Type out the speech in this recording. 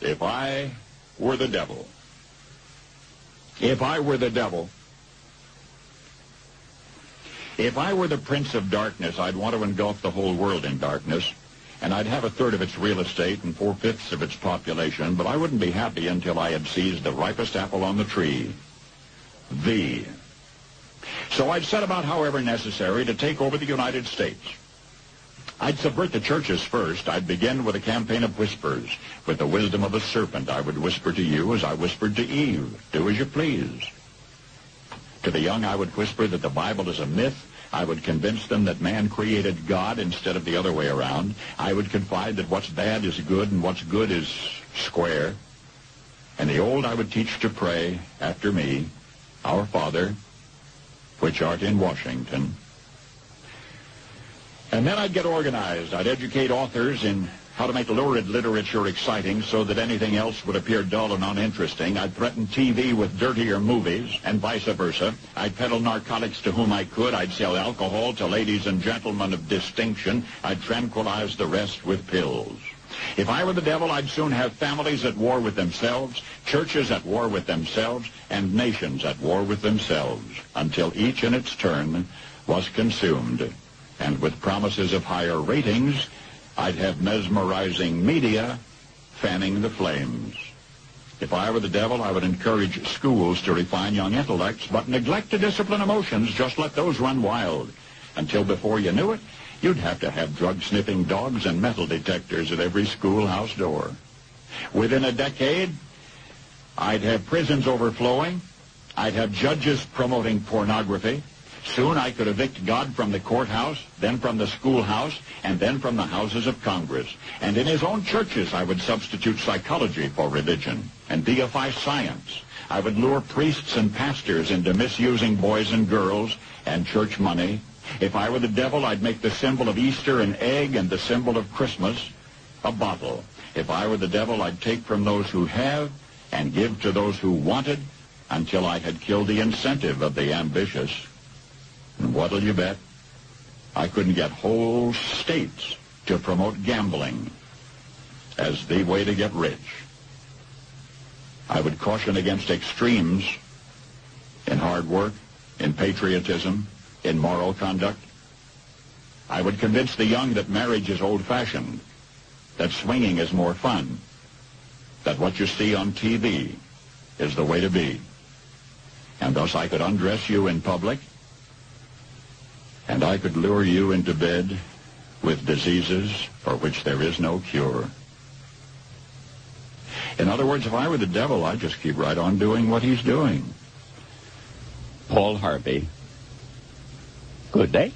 If I were the devil. If I were the devil. If I were the prince of darkness, I'd want to engulf the whole world in darkness, and I'd have a third of its real estate and 4/5 of its population, but I wouldn't be happy until I had seized the ripest apple on the tree. Thee. So I'd set about, however necessary, to take over the United States. I'd subvert the churches first. I'd begin with a campaign of whispers. With the wisdom of a serpent, I would whisper to you as I whispered to Eve, do as you please. To the young, I would whisper that the Bible is a myth. I would convince them that man created God instead of the other way around. I would confide that what's bad is good and what's good is square. And the old I would teach to pray after me, Our Father, which art in Washington. And then I'd get organized. I'd educate authors in how to make lurid literature exciting so that anything else would appear dull and uninteresting. I'd threaten TV with dirtier movies, and vice versa. I'd peddle narcotics to whom I could. I'd sell alcohol to ladies and gentlemen of distinction. I'd tranquilize the rest with pills. If I were the devil, I'd soon have families at war with themselves, churches at war with themselves, and nations at war with themselves, until each in its turn was consumed. And with promises of higher ratings, I'd have mesmerizing media fanning the flames. If I were the devil, I would encourage schools to refine young intellects, but neglect to discipline emotions. Just let those run wild. Until before you knew it, you'd have to have drug-sniffing dogs and metal detectors at every schoolhouse door. Within a decade, I'd have prisons overflowing. I'd have judges promoting pornography. Soon I could evict God from the courthouse, then from the schoolhouse, and then from the houses of Congress. And in his own churches, I would substitute psychology for religion and deify science. I would lure priests and pastors into misusing boys and girls and church money. If I were the devil, I'd make the symbol of Easter an egg and the symbol of Christmas a bottle. If I were the devil, I'd take from those who have and give to those who wanted until I had killed the incentive of the ambitious. And what'll you bet? I couldn't get whole states to promote gambling as the way to get rich. I would caution against extremes in hard work, in patriotism, in moral conduct. I would convince the young that marriage is old-fashioned, that swinging is more fun, that what you see on TV is the way to be. And thus I could undress you in public, and I could lure you into bed with diseases for which there is no cure. In other words, if I were the devil, I'd just keep right on doing what he's doing. Paul Harvey. Good day.